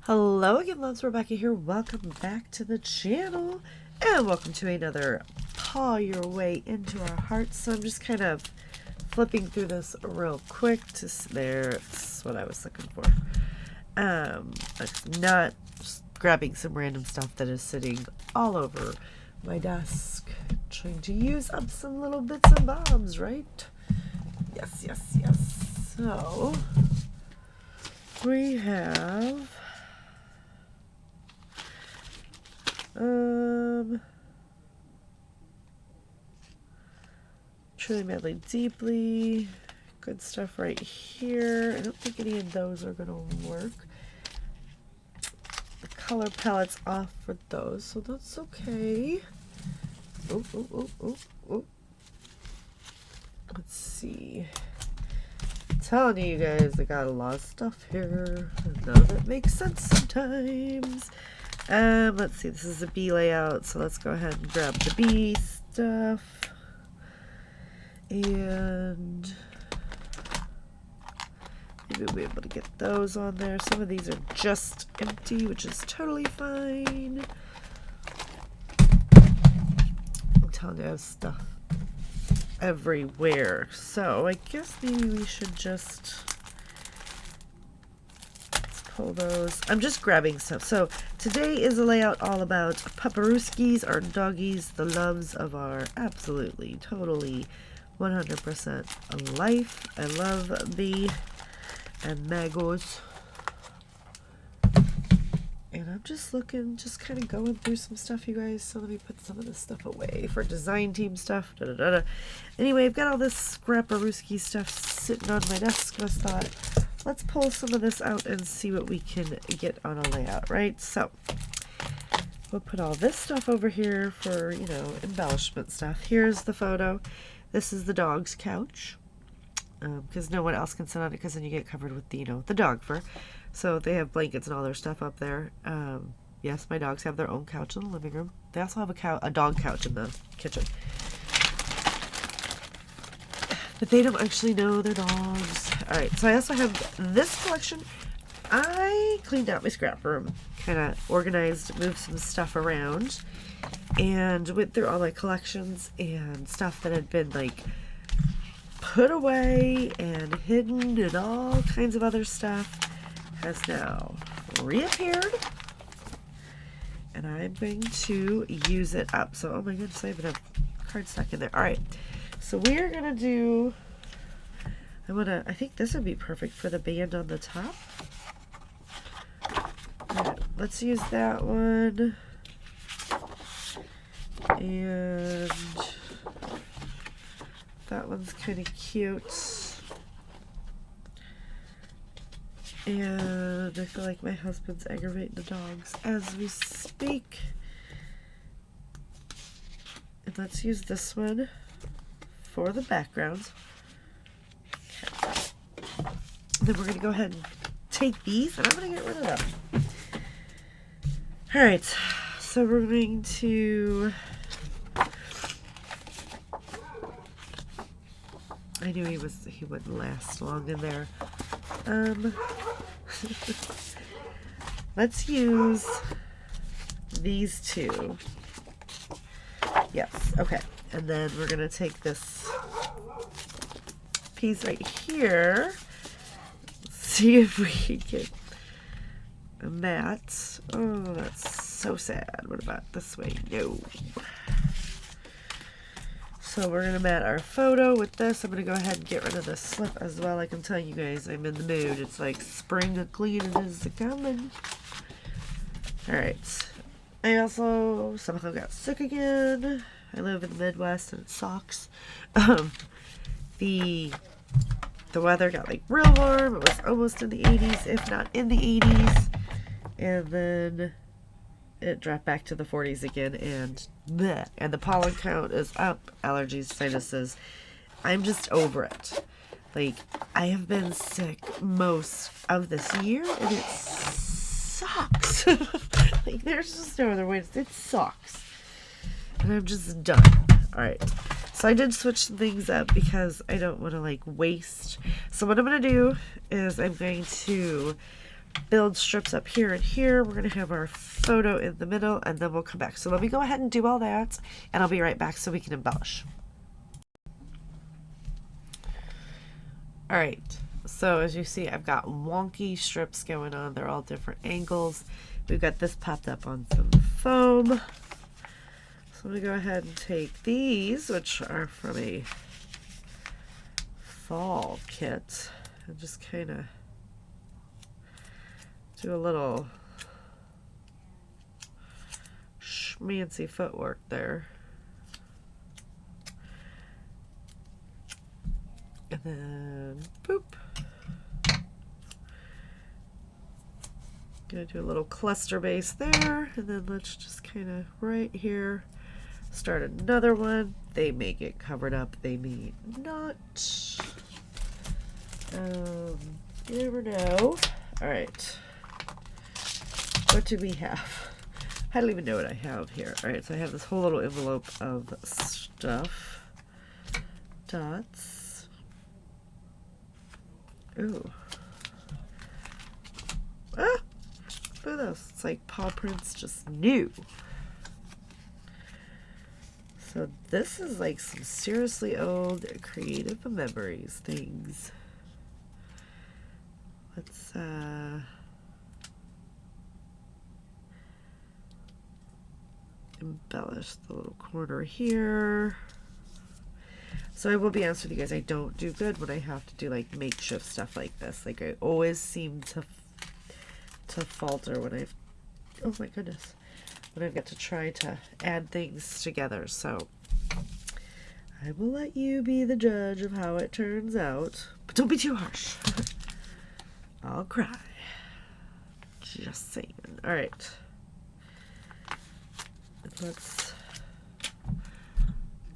Hello again, loves. Rebecca here. Welcome back to the channel and welcome to another Paw Your Way into Our Hearts. So I'm just kind of flipping through this real quick to there's what I was looking for. Not just grabbing some random stuff that is sitting all over my desk, trying to use up some little bits and bobs, right? Yes. So we have Truly Madly Deeply, good stuff right here. I don't think any of those are going to work. The color palette's off for those, so that's okay. Oh. Let's see. I'm telling you guys, I got a lot of stuff here. None of it makes sense sometimes. Let's see, this is a B layout, so let's go ahead and grab the B stuff. And maybe we'll be able to get those on there. Some of these are just empty, which is totally fine. I'm telling you, I have stuff everywhere. So I guess maybe we should just pull those. I'm just grabbing stuff. So today is a layout all about Pupperooskies, our doggies, the loves of our absolutely, totally, 100% life. I love Bee and Magos. And I'm just looking, just kind of going through some stuff, you guys. So let me put some of this stuff away for design team stuff. Anyway, I've got all this Scrapperooski stuff sitting on my desk. I thought, let's pull some of this out and see what we can get on a layout, right? So we'll put all this stuff over here for, you know, embellishment stuff. Here's the photo. This is the dog's couch, because no one else can sit on it, because then you get covered with the, you know, the dog fur. So they have blankets and all their stuff up there. Yes, my dogs have their own couch in the living room. They also have a dog couch in the kitchen. But they don't actually know their dogs. Alright, so I also have this collection. I cleaned out my scrap room, kind of organized, moved some stuff around, and went through all my collections and stuff that had been like put away and hidden and all kinds of other stuff has now reappeared, and I'm going to use it up. So, oh my goodness, I even have cards stuck in there. Alright, so we're gonna do, I think this would be perfect for the band on the top. Alright, let's use that one. And that one's kind of cute. And I feel like my husband's aggravating the dogs as we speak. And let's use this one for the background. Okay. Then we're going to go ahead and take these, and I'm going to get rid of them. Alright, so we're going to... I knew he wouldn't last long in there. Let's use these two. Yes, okay. And then we're going to take this piece right here. See if we can get a mat. Oh, that's so sad. What about this way? No. So we're going to mat our photo with this. I'm going to go ahead and get rid of the slip as well. I can tell you guys, I'm in the mood. It's like spring of cleaning is coming. Alright. I also somehow got sick again. I live in the Midwest and it sucks. The weather got like real warm. It was almost in the 80s, if not in the 80s. And then it dropped back to the 40s again, and bleh, and the pollen count is up. Allergies, sinuses. I'm just over it. Like, I have been sick most of this year, and it sucks. Like, there's just no other way to say it. Sucks. And I'm just done. Alright. So I did switch some things up because I don't want to, like, waste. So what I'm going to do is I'm going to build strips up here and here. We're going to have our photo in the middle, and then we'll come back. So let me go ahead and do all that, and I'll be right back so we can embellish. All right, so as you see, I've got wonky strips going on. They're all different angles. We've got this popped up on some foam. So I'm going to go ahead and take these, which are from a fall kit, and just kind of do a little schmancy footwork there. And then, boop. Gonna do a little cluster base there, and then let's just kind of right here start another one. They may get covered up, they may not. You never know. All right. What do we have? I don't even know what I have here. All right, so I have this whole little envelope of stuff. Dots. Ooh. Ah! Look at this. It's like paw prints just new. So this is like some seriously old creative memories things. Let's embellish the little corner here. So I will be honest with you guys, I don't do good when I have to do like makeshift stuff like this. Like I always seem to falter when I've, oh my goodness, when I've got to try to add things together. So I will let you be the judge of how it turns out, but don't be too harsh. I'll cry. Just saying. All right. Let's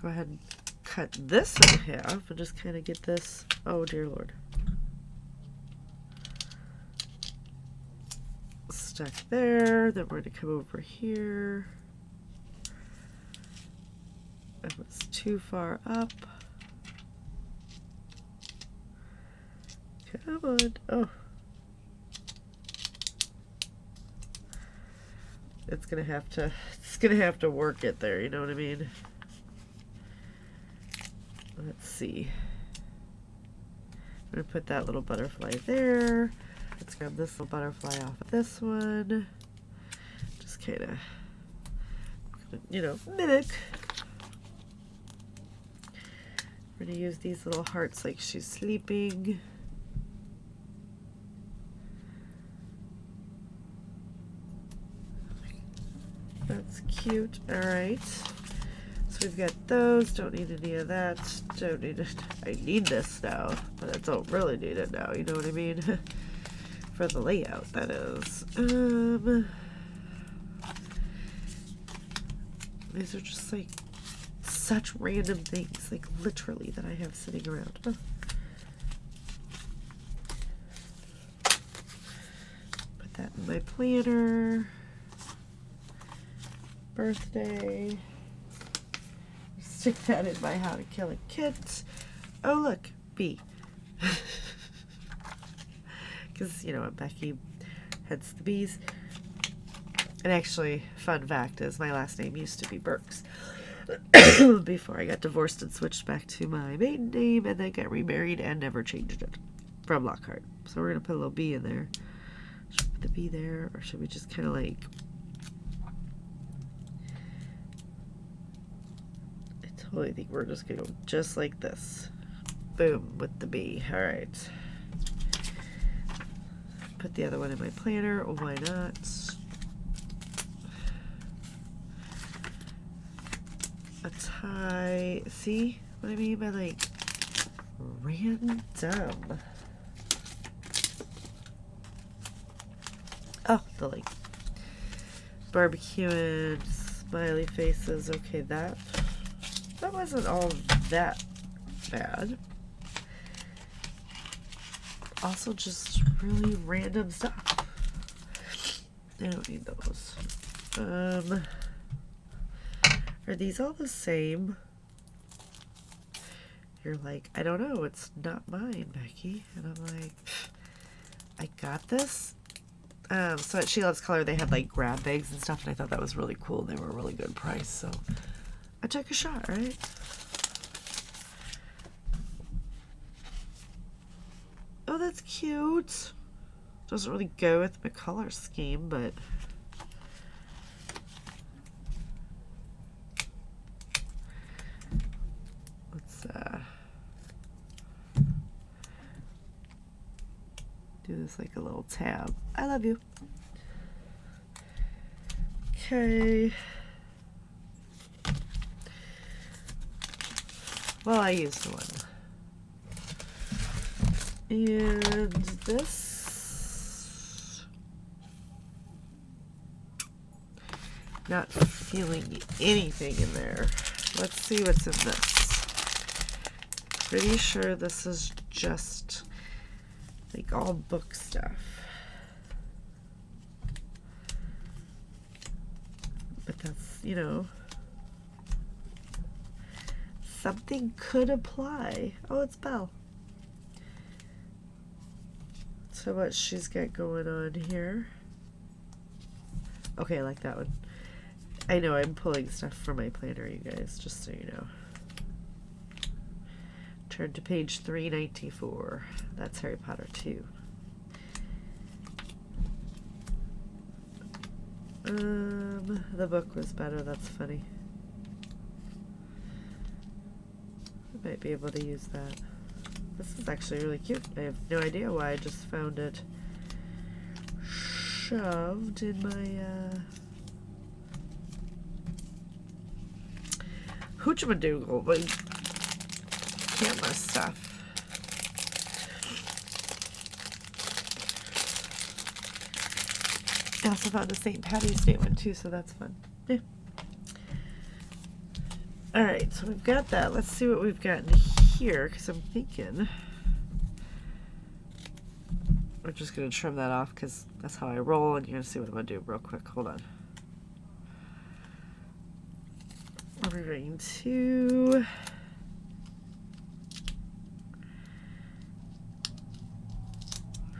go ahead and cut this in half and just kind of get this, oh dear Lord, stuck there. Then we're going to come over here. That was too far up. Come on. Oh. It's gonna have to work it there, you know what I mean? Let's see. I'm gonna put that little butterfly there. Let's grab this little butterfly off of this one. Just kind of, you know, mimic. We're gonna use these little hearts like she's sleeping. That's cute. All right. So we've got those. Don't need any of that. Don't need it. I need this now, but I don't really need it now. You know what I mean? For the layout, that is. These are just like such random things, like literally, that I have sitting around. Oh. Put that in my planner. Birthday. Stick that in my How to Kill a Kit. Oh look, bee. Because you know what, Becky heads the bees. And actually, fun fact is my last name used to be Burks before I got divorced and switched back to my maiden name, and then got remarried and never changed it from Lockhart. So we're gonna put a little bee in there. Should we put the bee there, or should we just kind of like? I totally think we're just gonna go just like this. Boom, with the bee. All right. Put the other one in my planner. Oh, why not? A tie. See what I mean by like random? Oh, the like barbecuing smiley faces. Okay, that wasn't all that bad. Also, just really random stuff. I don't need those. Are these all the same? You're like, I don't know, it's not mine, Becky. And I'm like, I got this So at She Loves Color, they had like grab bags and stuff, and I thought that was really cool. They were a really good price, so I took a shot, right? Oh, that's cute. Doesn't really go with my color scheme, but let's do this like a little tab. I love you. Okay. Well, I used one. And this, not feeling anything in there. Let's see what's in this. Pretty sure this is just like all book stuff. But that's, you know, something could apply. Oh, it's Belle. So what she's got going on here. Okay, I like that one. I know I'm pulling stuff from my planner, you guys, just so you know. Turn to page 394. That's Harry Potter 2. The book was better, that's funny. I might be able to use that. This is actually really cute. I have no idea why I just found it shoved in my Hoochamadoodle, my camera stuff. I also found a St. Patty's Day one too, so that's fun. Yeah. Alright, so we've got that. Let's see what we've got in here, because I'm thinking we're just going to trim that off because that's how I roll, and you're going to see what I'm going to do real quick. Hold on. We're going to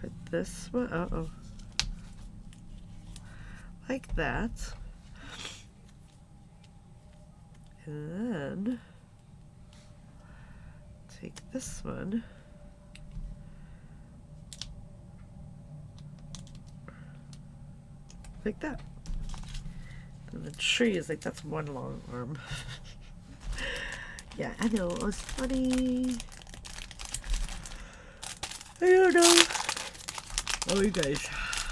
put this one, uh-oh, like that. And then take this one, like that. And the tree is like, that's one long arm. Yeah, I know, it was funny. I don't know. Oh, you guys,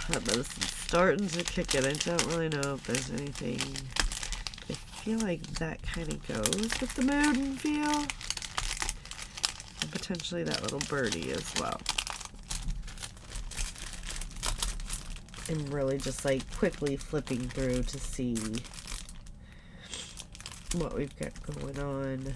that medicine's starting to kick in. I don't really know if there's anything. I feel like that kind of goes with the mood and feel. And potentially that little birdie as well. I'm really just like quickly flipping through to see what we've got going on.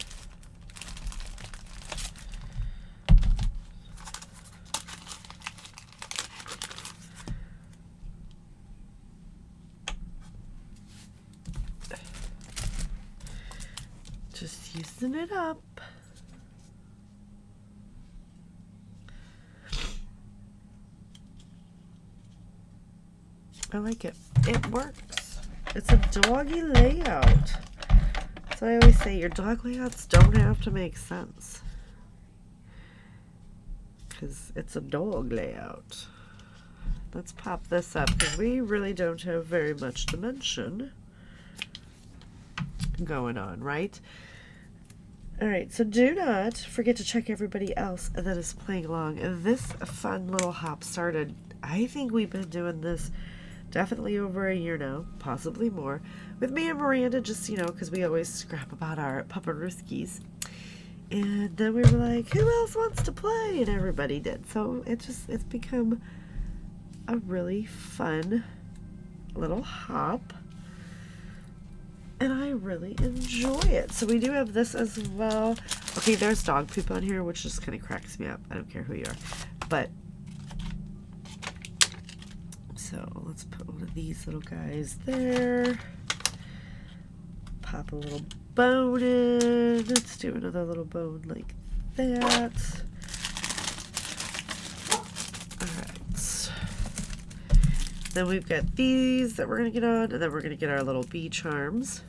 Just using it up. I like it. It works. It's a doggy layout. So I always say your dog layouts don't have to make sense. Because it's a dog layout. Let's pop this up because we really don't have very much dimension going on, right? Alright, so do not forget to check everybody else that is playing along. This fun little hop started, I think we've been doing this definitely over a year now, possibly more, with me and Miranda, just, you know, because we always scrap about our Paparuskis. And then we were like, who else wants to play? And everybody did. So it's become a really fun little hop. And I really enjoy it. So we do have this as well. Okay, there's dog poop on here, which just kind of cracks me up. I don't care who you are. But so let's put one of these little guys there. Pop a little bone in. Let's do another little bone like that. Alright. Then we've got these that we're going to get on, and then we're going to get our little bee charms.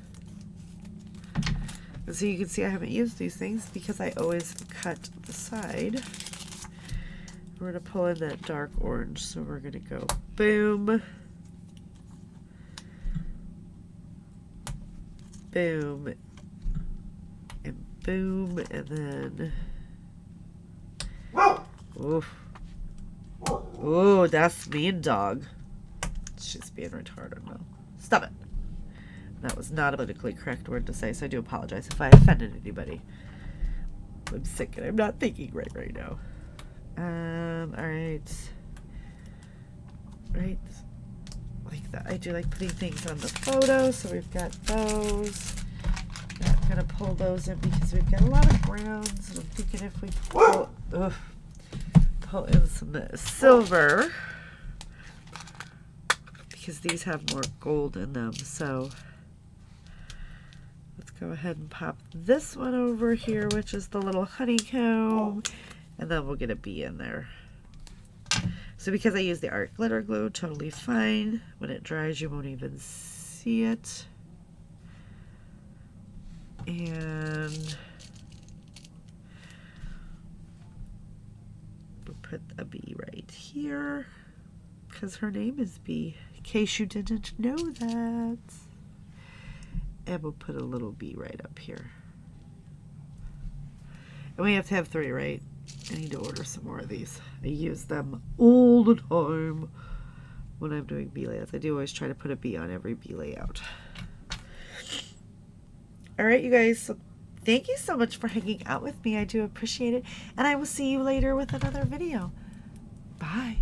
And so you can see I haven't used these things because I always cut the side. We're going to pull in that dark orange, so we're going to go boom, boom, and boom, and then, oof. Ooh, that's mean, dog. She's being retarded now. Stop it. That was not a politically correct word to say, so I do apologize if I offended anybody. I'm sick and I'm not thinking right now. Alright. Right. Like that. I do like putting things on the photo, so we've got those. I'm going to pull those in because we've got a lot of browns, and I'm thinking if we pull in some silver, because these have more gold in them, so let's go ahead and pop this one over here, which is the little honeycomb, and then we'll get a bee in there. So because I use the art glitter glue, totally fine. When it dries, you won't even see it. And we'll put a bee right here because her name is Bee, in case you didn't know that. And we'll put a little bee right up here. And we have to have 3, right? I need to order some more of these. I use them all the time when I'm doing bee layouts. I do always try to put a bee on every bee layout. All right, you guys. So thank you so much for hanging out with me. I do appreciate it. And I will see you later with another video. Bye.